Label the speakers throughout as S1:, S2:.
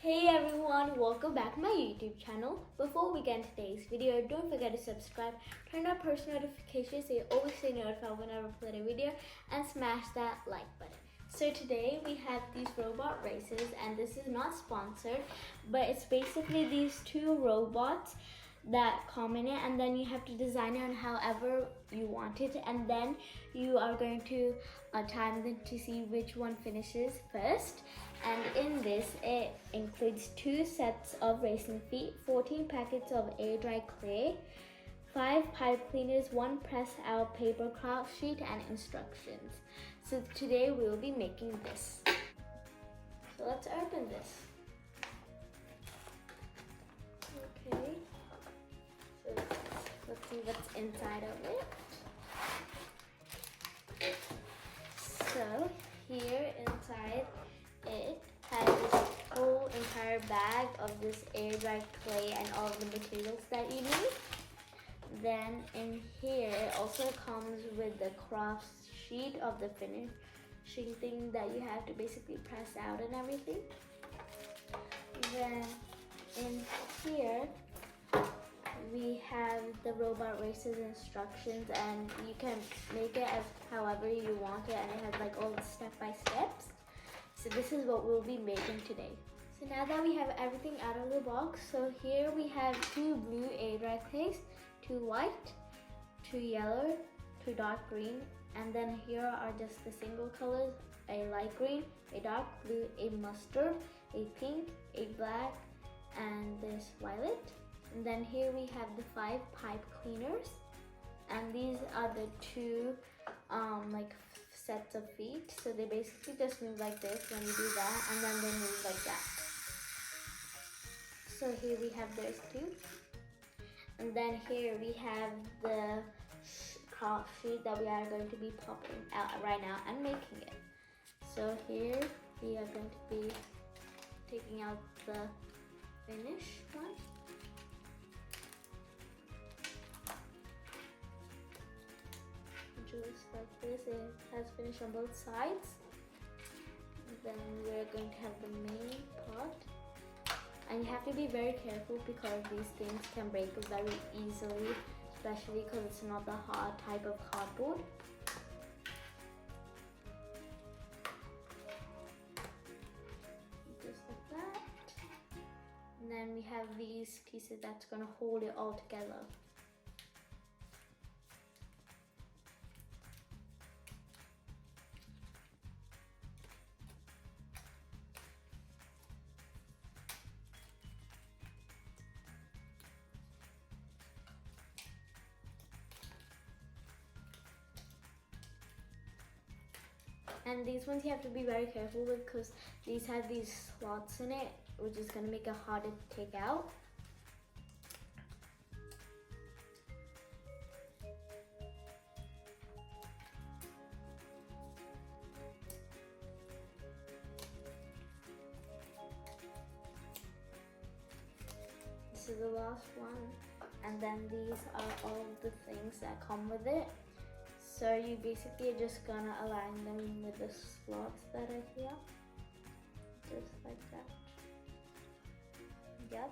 S1: Hey everyone, welcome back to my YouTube channel. Before we get into today's video, don't forget to subscribe, turn on post notifications so you always stay notified whenever I upload a video, and smash that like button. So today we have these robot races, and this is not sponsored, but it's basically these two robots that come in it, and then you have to design it on however you want it, and then you are going to time them to see which one finishes first. And in this, it includes 2 sets of racing feet, 14 packets of air dry clay, 5 pipe cleaners, 1 press out paper craft sheet, and instructions. So today we will be making this. So let's open this. Okay. So let's see what's inside of it. So here inside it has this whole entire bag of this air dried clay and all of the materials that you need. Then in here it also comes with the craft sheet of the finishing thing that you have to basically press out and everything. Then in here we have the robot races instructions, and you can make it as however you want it, and it has like all the step-by-steps. So this is what we'll be making today. So now that we have everything out of the box, so here we have 2 blue air dry clays, 2 white, 2 yellow, 2 dark green, and then here are just the single colors, a light green, a dark blue, a mustard, a pink, a black, and this violet. And then here we have the 5 pipe cleaners, and these are the 2 like sets of feet. So they basically just move like this when you do that, and then they move like that. So here we have those 2. And then here we have the craft sheet that we are going to be popping out right now and making it. So here we are going to be taking out the finished one. Just like this, it has finished on both sides. Then we're going to have the main part, and you have to be very careful because these things can break very easily, especially because it's not the hard type of cardboard. Just like that. And then we have these pieces that's going to hold it all together. And these ones you have to be very careful with because these have these slots in it, which is going to make it harder to take out. This is the last one, and then these are all the things that come with it. So you basically are just gonna align them with the slots that are here, just like that. Yep.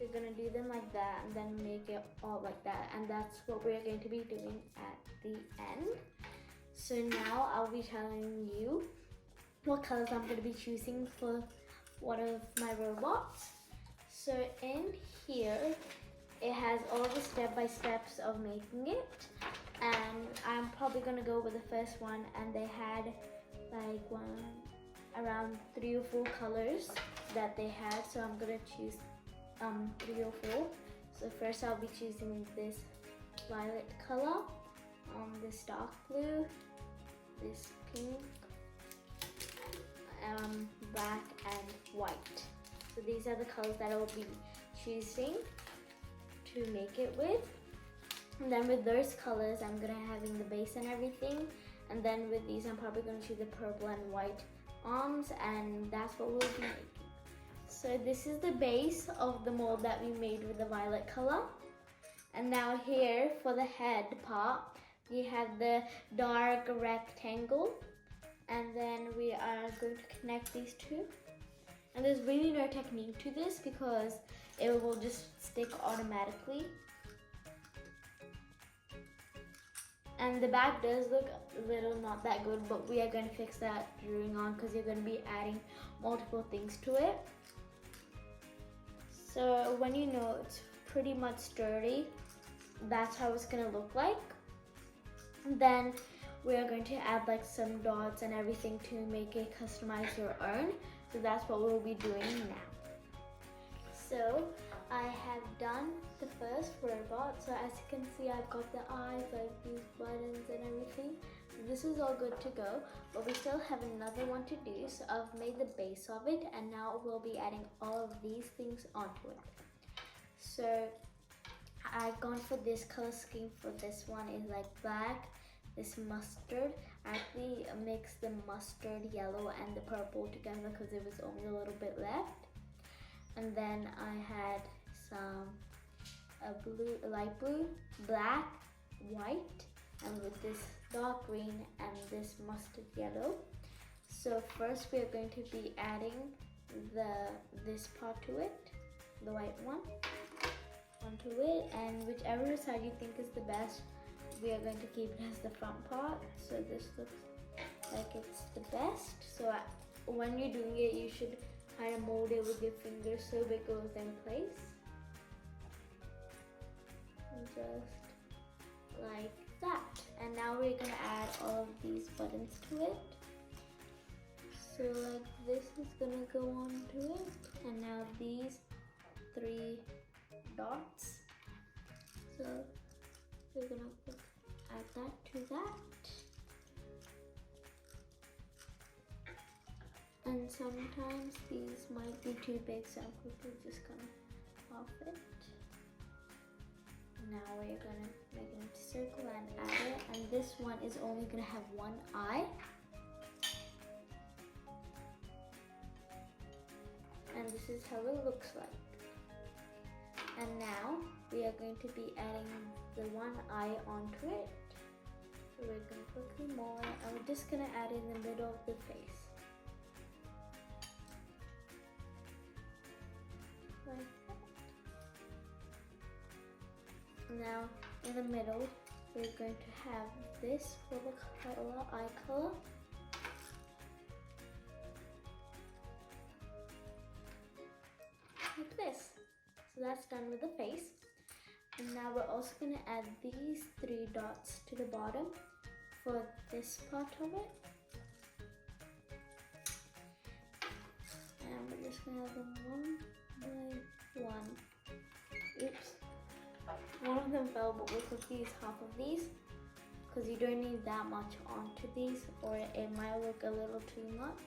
S1: You're gonna do them like that and then make it all like that, and that's what we're going to be doing at the end. So now I'll be telling you what colors I'm gonna be choosing for one of my robots. So in here, it has all the step-by-steps of making it. And I'm probably gonna go with the first one, and they had like around 3 or 4 colors that they had, so I'm gonna choose 3 or 4. So first I'll be choosing this violet color, this dark blue, this pink, black, and white. So these are the colors that I will be choosing to make it with. And then with those colors, I'm gonna having the base and everything. And then with these, I'm probably gonna choose the purple and white arms, and that's what we'll be making. So this is the base of the mold that we made with the violet color. And now here for the head part, we have the dark rectangle. And then we are going to connect these two. And there's really no technique to this because it will just stick automatically. And the bag does look a little not that good, but we are going to fix that during on because you're going to be adding multiple things to it. So when you know it's pretty much sturdy, that's how it's going to look like. And then we are going to add like some dots and everything to make it customize your urn. So that's what we'll be doing now. So I have done the first robot. So as you can see, I've got the eyes, like these buttons and everything. So this is all good to go, but we still have another one to do. So I've made the base of it, and now we'll be adding all of these things onto it. So I've gone for this color scheme. For this one is like black, this mustard. I actually mixed the mustard yellow and the purple together because there was only a little bit left. And then I had some blue, light blue, black, white, and with this dark green and this mustard yellow. So first we are going to be adding this part to it, the white one, onto it, and whichever side you think is the best, we are going to keep it as the front part. So this looks like it's the best. So when you're doing it, you should kind of mold it with your fingers so it goes in place. Just like that. And now we're gonna add all of these buttons to it. So like this is gonna go onto it, and now these 3 dots. So we're gonna add that to that. And sometimes these might be too big, so I'm quickly just gonna off it. Now we're gonna make it into a circle and add it. And this one is only gonna have one eye. And this is how it looks like. And now we are going to be adding the one eye onto it. So we're gonna quickly mold it, and we're just gonna add it in the middle of the face. Like that. Now in the middle, we're going to have this for the color, eye color. Like this. So that's done with the face. And now we're also going to add these 3 dots to the bottom for this part of it. And we're just going to add them one by one. Oops. One of them fell, but we'll cook these, half of these, because you don't need that much onto these, or it might look a little too much.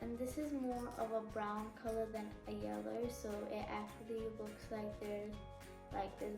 S1: And this is more of a brown color than a yellow, so it actually looks like there's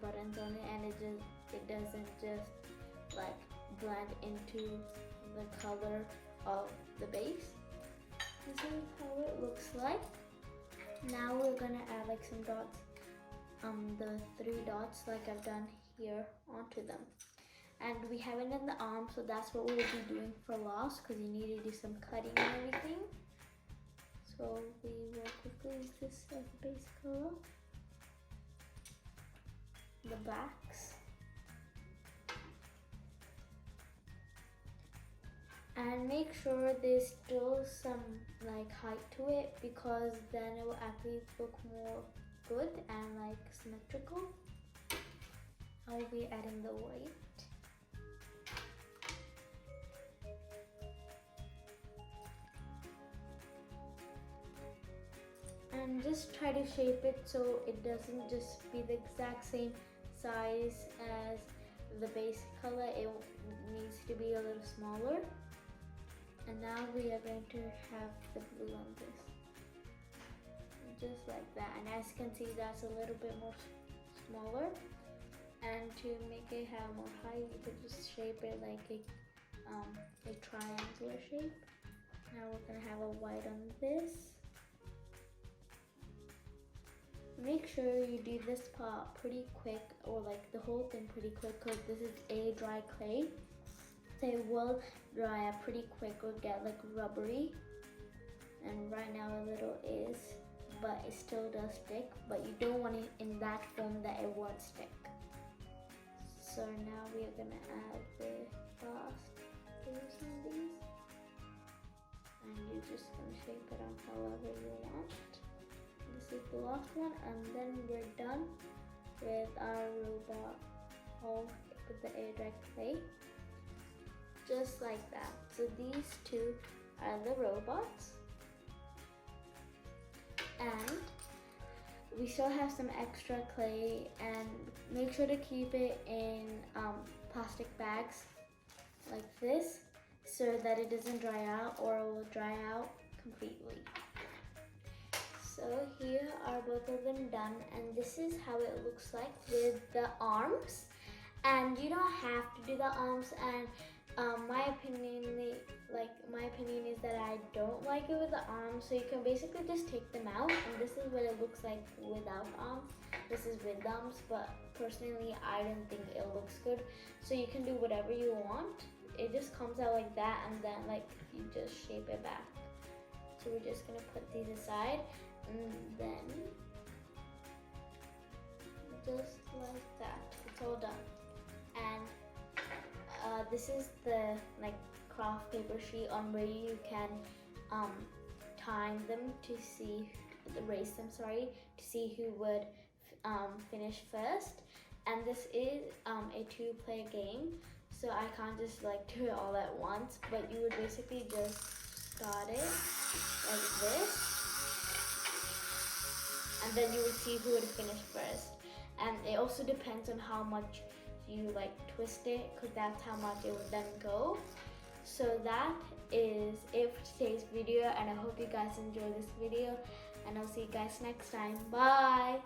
S1: buttons on it, and it doesn't just like blend into the color of the base. This is how it looks like. Now we're gonna add like some dots, the 3 dots like I've done here onto them. And we haven't done the arm, so that's what we'll be doing for last, because you need to do some cutting and everything. So we will quickly use this as the base color. The backs. And make sure there's still some like height to it, because then it will actually look more good and like symmetrical. I will be adding the white. And just try to shape it so it doesn't just be the exact same size as the base color. It needs to be a little smaller. And now we are going to have the blue on this. Just like that. And as you can see, that's a little bit more smaller. And to make it have more height, you could just shape it like a triangular shape. Now we're gonna have a white on this. Make sure you do this part pretty quick, or like the whole thing pretty quick, because this is a dry clay. They will dry up pretty quick or get like rubbery. And right now a little is, but it still does stick, but you don't want it in that form that it won't stick. So now we are gonna add the last things on these. And you're just gonna shape it on however you want. This is the last one, and then we're done with our robot all with the air dry clay. Just like that. So these two are the robots. And we still have some extra clay, and make sure to keep it in plastic bags like this so that it doesn't dry out or it will dry out completely. So here are both of them done, and this is how it looks like with the arms. And you don't have to do the arms, and my opinion is that I don't like it with the arms, so you can basically just take them out, and this is what it looks like without arms. This is with arms, but personally I don't think it looks good. So you can do whatever you want. It just comes out like that, and then like you just shape it back. So we're just gonna put these aside, and then just like that, it's all done. And this is the like craft paper sheet on where you can time them to see, erase them, sorry, to see who would finish first. And this is a 2-player game, so I can't just like do it all at once, but you would basically just start it like this, and then you would see who would finish first. And it also depends on how much you like twist it, because that's how much it would then go. So that is it for today's video, and I hope you guys enjoy this video, and I'll see you guys next time. Bye.